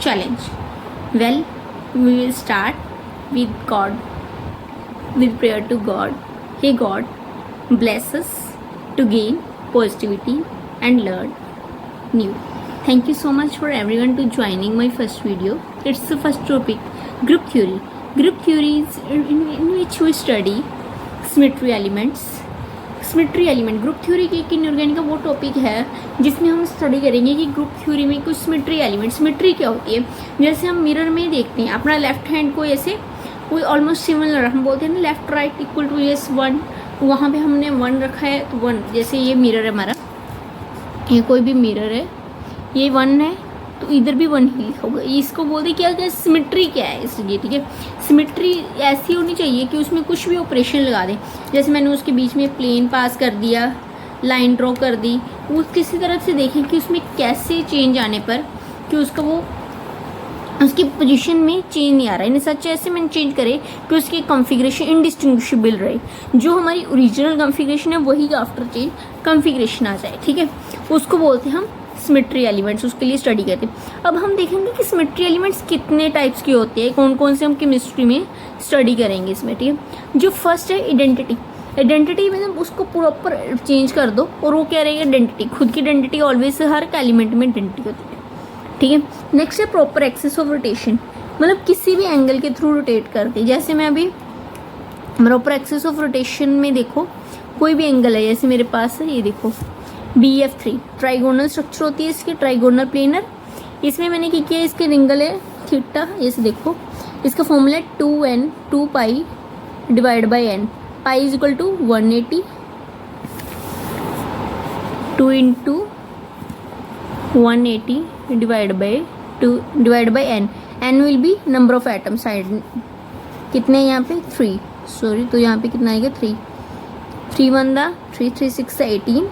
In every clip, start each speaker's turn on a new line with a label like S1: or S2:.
S1: challenge. Well, we will start with God, with prayer to God. Hey God, bless us to gain positivity and learn new. Thank you so much for everyone to joining my first video. It's the first topic, group theory. Group theory is in which we study symmetry elements. Symmetry element group theory की inorganic का वो topic है जिसमें हम study करेंगे कि group theory में कुछ सिमेट्री एलिमेंट, सिमेट्री क्या होती है। जैसे हम मिरर में देखते हैं अपना लेफ्ट हैंड को ऐसे कोई ऑलमोस्ट सिमिलर, हम बोलते हैं ना left right equal to yes one, तो वहाँ पे हमने वन रखा है तो वन, जैसे ये मिरर है हमारा, ये कोई भी मिरर है, ये वन है तो इधर भी वन ही होगा। इसको बोलते क्या क्या सिमेट्री क्या है इसलिए, ठीक है। सिमेट्री ऐसी होनी चाहिए कि उसमें कुछ भी ऑपरेशन लगा दें। जैसे मैंने उसके बीच में प्लेन पास कर दिया, लाइन ड्रॉ कर दी, वो किसी तरह से देखें कि उसमें कैसे चेंज आने पर कि उसका वो उसकी पोजीशन में चेंज नहीं आ रहा है, नहीं सच ऐसे मैंने चेंज करे कि उसकी कॉन्फ़िगरेशन इनडिस्टिंग्विशेबल रहे, जो हमारी ओरिजिनल कॉन्फ़िगरेशन है वही आफ्टर चेंज कॉन्फ़िगरेशन आ जाए, ठीक है। उसको बोलते हैं हम सिमेट्री एलिमेंट्स, उसके लिए स्टडी करते हैं। अब हम देखेंगे कि सिमेट्री एलिमेंट्स कितने टाइप्स की होती है, कौन कौन से हम केमिस्ट्री में स्टडी करेंगे इसमें, ठीक है। जो फर्स्ट है आइडेंटिटी। आइडेंटिटी मतलब उसको प्रॉपर चेंज कर दो और वो क्या रहेगा, आइडेंटिटी, खुद की आइडेंटिटी ऑलवेज हर एलिमेंट में आइडेंटिटी होती है, ठीक है। नेक्स्ट है प्रॉपर एक्सिस ऑफ रोटेशन, मतलब किसी भी एंगल के थ्रू रोटेट करते। जैसे मैं अभी प्रॉपर एक्सिस ऑफ रोटेशन में देखो कोई भी एंगल है, जैसे मेरे पास है ये देखो BF3 ट्राइगोनल स्ट्रक्चर होती है इसकी, ट्राइगोनल प्लेनर। इसमें मैंने क्या किया, इसके एंगल है थीटा, जैसे देखो इसका फॉर्मूला है 2n 2 pi divide by n, pi is equal to 180, 2 into 180 divide by n, n will be number of atom side, कितने यहाँ पे 3, सॉरी तो यहाँ पे कितना आएगा 3, 3 1 दा 3 3 6 18,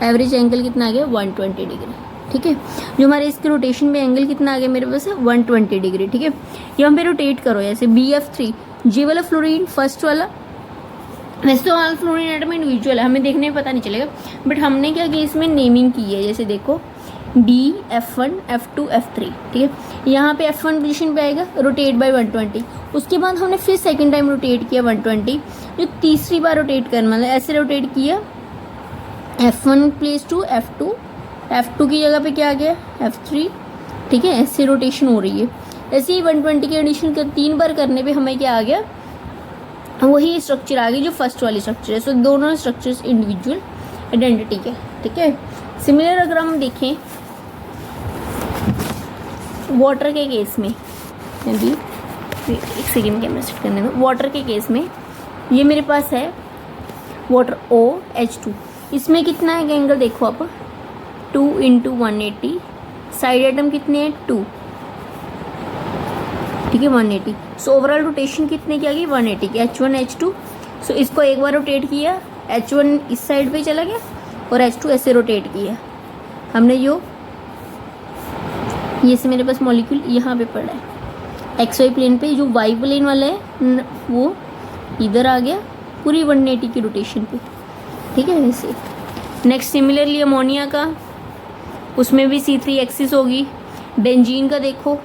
S1: एवरेज एंगल कितना आ गया 120 डिग्री, ठीक है। जो हमारे इसके रोटेशन में एंगल कितना आ गया मेरे पास है 120 डिग्री, ठीक है। यहाँ पे रोटेट करो जैसे BF3, जी वाला फ्लोरीन फर्स्ट वाला, वैसे तो ऑल फ्लोरीन एटम इंडिविजुअल है, हमें देखने में पता नहीं चलेगा, बट हमने क्या किया इसमें नेमिंग की है, जैसे देखो D F1 F2 F3, ठीक है। यहाँ पे F1 पोजीशन पे आएगा रोटेट बाय 120, उसके बाद हमने फिर सेकेंड टाइम रोटेट किया 120, जो तीसरी बार रोटेट करना मतलब ऐसे रोटेट किया F1 place to F2, F2 की जगह पे क्या आ गया F3, ठीक है। ऐसे रोटेशन हो रही है। ऐसे ही 120 की एडिशन कर 3 बार करने पे हमें क्या आ गया, वही स्ट्रक्चर आ गई जो फर्स्ट वाली स्ट्रक्चर है। सो दोनों स्ट्रक्चर्स इंडिविजुअल आइडेंटिटी के, ठीक है। सिमिलर अगर हम देखें वाटर के केस में, अभी एक सेकेंड कैमरा सेट करने दो। वाटर के केस में ये मेरे पास है वाटर OH2, इसमें कितना है एंगल देखो आप 2 इंटू 180, साइड आइटम कितने हैं 2, ठीक है 180। सो ओवरऑल रोटेशन कितने की आ गई 180 की, H1 H2। सो इसको एक बार रोटेट किया, H1 इस साइड पे चला गया और H2 ऐसे रोटेट किया हमने, जो ये से मेरे पास मॉलिक्यूल यहाँ पे पड़ा है XY प्लेन पे, जो Y प्लेन वाला है वो इधर आ गया पूरी 180 की रोटेशन पे, ठीक है ऐसे। नेक्स्ट सिमिलरली अमोनिया का, उसमें भी C3 एक्सिस होगी। बेंजीन का देखो,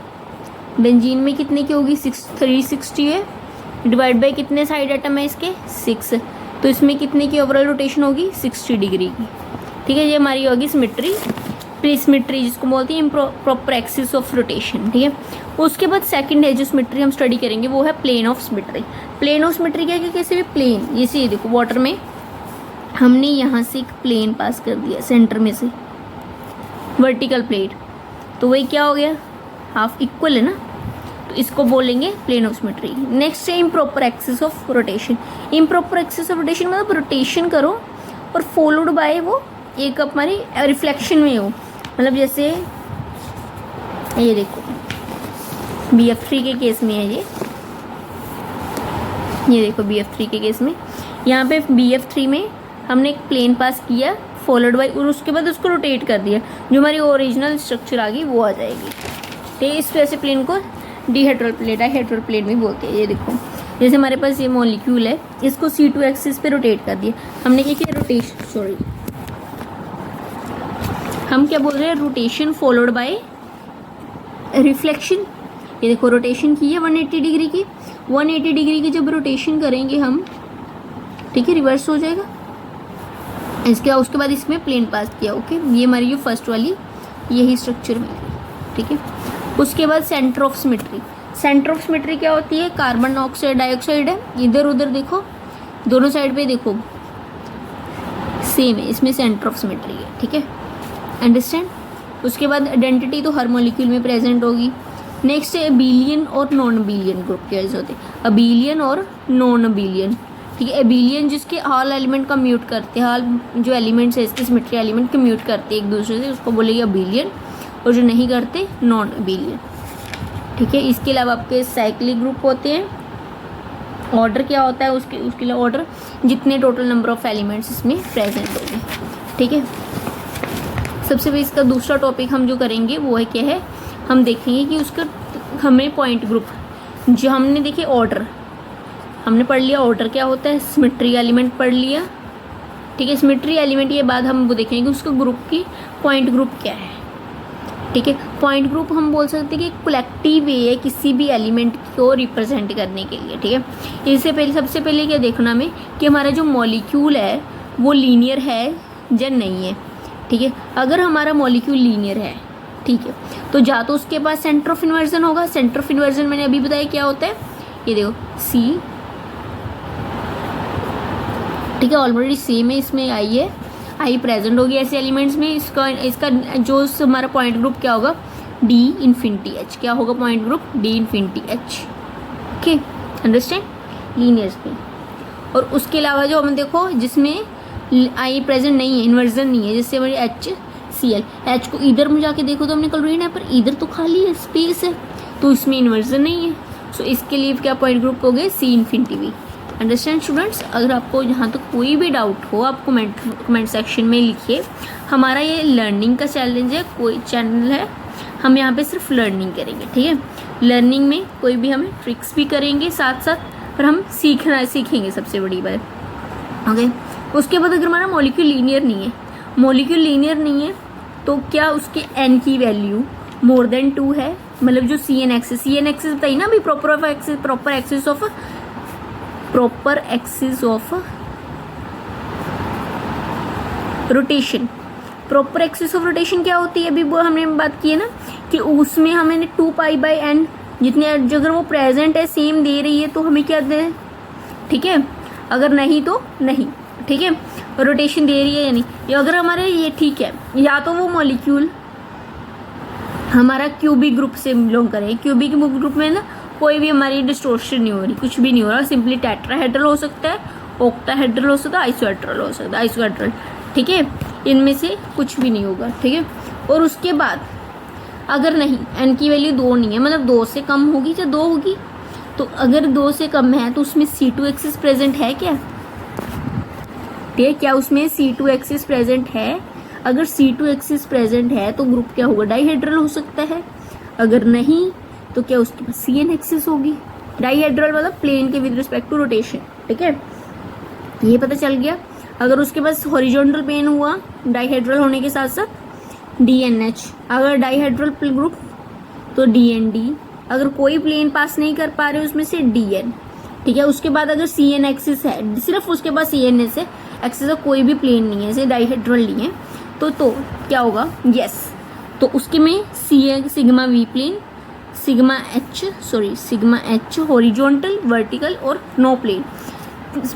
S1: बेंजीन में कितने की होगी 360 है, डिवाइड बाई कितने साइड आइटम है इसके 6, तो इसमें कितने की ओवरऑल रोटेशन होगी 60 डिग्री की, ठीक है। ये हमारी होगी सिमेट्री, प्रीसिमेट्री जिसको बोलते हैं प्रॉपर एक्सिस ऑफ रोटेशन, ठीक है। उसके बाद सेकंड है जो सिमेट्री हम स्टडी करेंगे वो है plane of symmetry. Plane of symmetry क्या है, कैसे भी प्लेन, जैसे ये देखो वाटर में हमने यहाँ से एक प्लेन पास कर दिया सेंटर में से, वर्टिकल प्लेट, तो वही क्या हो गया हाफ इक्वल है ना, तो इसको बोलेंगे प्लेन ऑफ सिमेट्री। नेक्स्ट है improper axis of rotation. Improper axis of rotation मतलब रोटेशन करो और फॉलोड बाय वो एक हमारी रिफ्लेक्शन में हो, मतलब जैसे ये देखो BF3 के केस में है ये देखो BF3 के केस में, यहाँ पे BF3 में हमने एक प्लेन पास किया फॉलोड बाय और उसके बाद उसको रोटेट कर दिया, जो हमारी ओरिजिनल स्ट्रक्चर आ गई वो आ जाएगी, ठीक है। इस वजह से प्लेन को डीहेड्रल प्लेन, डाइहेड्रल प्लेन भी बोलते हैं। ये देखो जैसे हमारे पास ये मॉलिक्यूल है, इसको C2 एक्सिस पे रोटेट कर दिया हमने, क्या किया रोटेशन, सॉरी हम क्या बोल रहे हैं रोटेशन फॉलोड बाय रिफ्लेक्शन, ये देखो रोटेशन की है 180 डिग्री की, 180 डिग्री की जब रोटेशन करेंगे हम, ठीक है, रिवर्स हो जाएगा इसके, उसके बाद इसमें प्लेन पास किया, ओके। ये हमारी जो फर्स्ट वाली यही स्ट्रक्चर मिल गई, ठीक है। उसके बाद centre of symmetry, centre of symmetry क्या होती है, कार्बन ऑक्साइड डाइऑक्साइड है, इधर उधर देखो दोनों साइड पे देखो सेम है, इसमें सेंटर ऑफ सिमेट्री है, ठीक है, अंडरस्टैंड। उसके बाद आइडेंटिटी तो हर मॉलिक्यूल में प्रेजेंट होगी। नेक्स्ट है अबेलियन और नॉन अबेलियन ग्रुप कैसे होते हैं, अबेलियन और नॉन अबेलियन, ठीक है। अबेलियन जिसके हॉल एलिमेंट का म्यूट करते हैं, हॉल जो एलिमेंट्स है इसके सिमेट्री एलिमेंट का म्यूट करते हैं एक दूसरे से, उसको बोलेंगे अबेलियन, और जो नहीं करते नॉन अबेलियन, ठीक है। इसके अलावा आपके साइक्लिक ग्रुप होते हैं। ऑर्डर क्या होता है उसके लिए ऑर्डर जितने टोटल नंबर ऑफ एलिमेंट्स इसमें प्रेजेंट होंगे, ठीक है। सबसे पहले इसका दूसरा टॉपिक हम जो करेंगे वो है क्या है, हम देखेंगे कि उसका हमें पॉइंट ग्रुप, जो हमने देखे ऑर्डर हमने पढ़ लिया, ऑर्डर क्या होता है, सिमेट्री एलिमेंट पढ़ लिया, ठीक है। सिमेट्री एलिमेंट के बाद हम वो देखेंगे कि उसका ग्रुप की पॉइंट ग्रुप क्या है, ठीक है। पॉइंट ग्रुप हम बोल सकते हैं कि कलेक्टिव वे है किसी भी एलिमेंट को रिप्रेजेंट करने के लिए, ठीक है। इससे पहले सबसे पहले क्या देखना हमें कि हमारा जो मॉलिक्यूल है वो लीनियर है या नहीं है, ठीक है। अगर हमारा मॉलिक्यूल लीनियर है, ठीक है, तो जा तो उसके पास सेंटर ऑफ इन्वर्जन होगा। सेंटर ऑफ इन्वर्जन मैंने अभी बताया क्या होता है, ये देखो सी, ठीक है, ऑलरेडी सेम है, इसमें आई है, आई प्रेजेंट होगी ऐसे एलिमेंट्स में। इसका जो हमारा पॉइंट ग्रुप क्या होगा, डी इन्फिनिटी एच, क्या होगा point group, D infinity H, okay, understand, linear में। और उसके अलावा जो हम देखो जिसमें आई प्रेजेंट नहीं है, इन्वर्जन नहीं है, जैसे हमारी एच सी एल, एच को इधर में जाके देखो तो हमने क्लोरीन है, पर इधर तो खाली है, स्पेस है, तो इसमें इन्वर्जन नहीं है, सो इसके लिए क्या पॉइंट ग्रुप हो गए, सी इन्फिनिटी वी। Understand students. अगर आपको यहाँ तक कोई भी डाउट हो आप कमेंट सेक्शन में लिखिए। हमारा ये लर्निंग का चैलेंज है, कोई चैनल है, हम यहाँ पे सिर्फ लर्निंग करेंगे, ठीक है। लर्निंग में कोई भी हमें ट्रिक्स भी करेंगे साथ साथ, पर हम सीखेंगे सबसे बड़ी बात, ओके। उसके बाद अगर हमारा मॉलिक्यूल लीनियर नहीं है तो क्या उसके एन की वैल्यू मोर देन 2 है, मतलब जो सी एन एक्सिस बताइए ना अभी, proper axis of rotation. Proper axis of rotation क्या होती है, अभी वो हमने बात की है ना कि उसमें हमें 2π/n जितने, अगर वो प्रेजेंट है सेम दे रही है तो हमें क्या दे, ठीक है, अगर नहीं तो नहीं, ठीक है। रोटेशन दे रही है या नहीं, या अगर हमारे ये ठीक है, या तो वो मॉलिक्यूल हमारा क्यूबिक ग्रुप से बिलोंग करे, क्यूबिक ग्रुप में ना कोई भी हमारी डिस्टोर्शन नहीं हो रही, कुछ भी नहीं हो रहा, सिंपली टेट्राहेड्रल हो सकता है, ऑक्टाहेड्रल हो सकता है, आइसोहेड्रल हो सकता है, आइसोहेड्रल, ठीक है, इनमें से कुछ भी नहीं होगा, ठीक है। और उसके बाद अगर नहीं, एन की वैल्यू 2 नहीं है, मतलब 2 से कम होगी या 2 होगी, तो अगर 2 से कम है तो उसमें C2 एक्सिस प्रेजेंट है क्या, ठीक है, क्या उसमें C2 एक्सिस प्रेजेंट है। अगर C2 एक्सिस प्रेजेंट है तो ग्रुप क्या होगा, डाइहेड्रल हो सकता है। अगर नहीं तो क्या उसके पास CN एक्सिस होगी। डाइहेड्रल मतलब प्लेन के विद रिस्पेक्ट टू रोटेशन, ठीक है, ये पता चल गया। अगर उसके पास हॉरिजॉन्टल प्लेन हुआ डाइहेड्रल होने के साथ साथ DNH, अगर डाइहेड्रल ग्रुप तो DND, अगर कोई प्लेन पास नहीं कर पा रहे उसमें से DN, ठीक है। उसके बाद अगर CN एक्सिस है, सिर्फ उसके पास CN से एक्सिस का कोई भी प्लेन नहीं है, जैसे डाइहेड्रल नहीं है, तो क्या होगा, यस, तो उसके में sigma V plane, sigma H horizontal, vertical और no plane.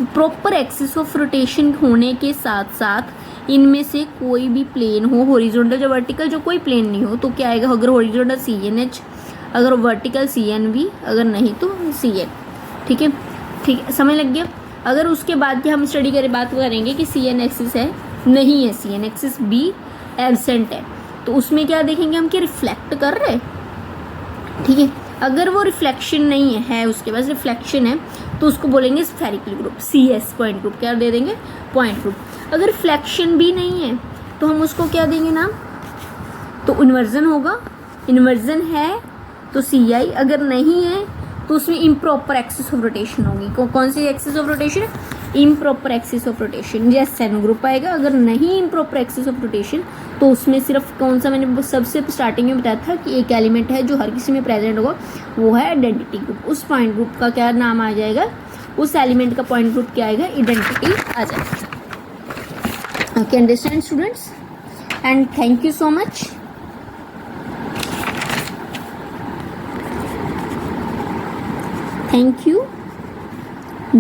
S1: Proper axis of rotation होने के साथ साथ इनमें से कोई भी प्लेन हो, हॉरिजॉन्टल या वर्टिकल, जो कोई प्लेन नहीं हो तो क्या आएगा, अगर हॉरिजॉन्टल CNH, अगर वर्टिकल CNV, अगर नहीं तो CN, ठीक है, समझ लग गया। अगर उसके बाद की हम बात करेंगे कि CN एक्सिस है, नहीं है, CN एक्सिस भी एब्सेंट है, तो उसमें क्या देखेंगे हम कि रिफ्लेक्ट कर रहे, ठीक है। अगर वो रिफ्लेक्शन नहीं है, उसके पास रिफ्लेक्शन है, तो उसको बोलेंगे spherical group, CS point group, क्या दे देंगे, पॉइंट ग्रुप। अगर रिफ्लेक्शन भी नहीं है तो हम उसको क्या देंगे नाम, तो इन्वर्जन होगा, इन्वर्जन है तो CI, अगर नहीं है तो तो उसमें इम्प्रॉपर एक्सिस ऑफ रोटेशन होगी। कौन सी axis of rotation? Improper axis of rotation. जैसे एन ग्रुप आएगा। अगर नहीं इम्प्रॉपर एक्सिस ऑफ रोटेशन तो उसमें सिर्फ कौन सा, मैंने सबसे स्टार्टिंग में बताया था कि एक एलिमेंट है जो हर किसी में प्रेजेंट होगा, वो है आइडेंटिटी ग्रुप। उस पॉइंट ग्रुप का क्या नाम आ जाएगा? उस एलिमेंट का पॉइंट ग्रुप क्या आएगा? आइडेंटिटी आ जाएगा। Okay, understand students, and thank you so much. Thank you.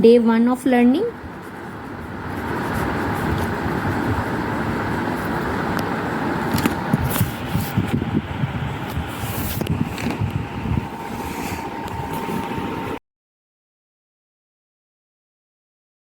S1: Day 1 of learning.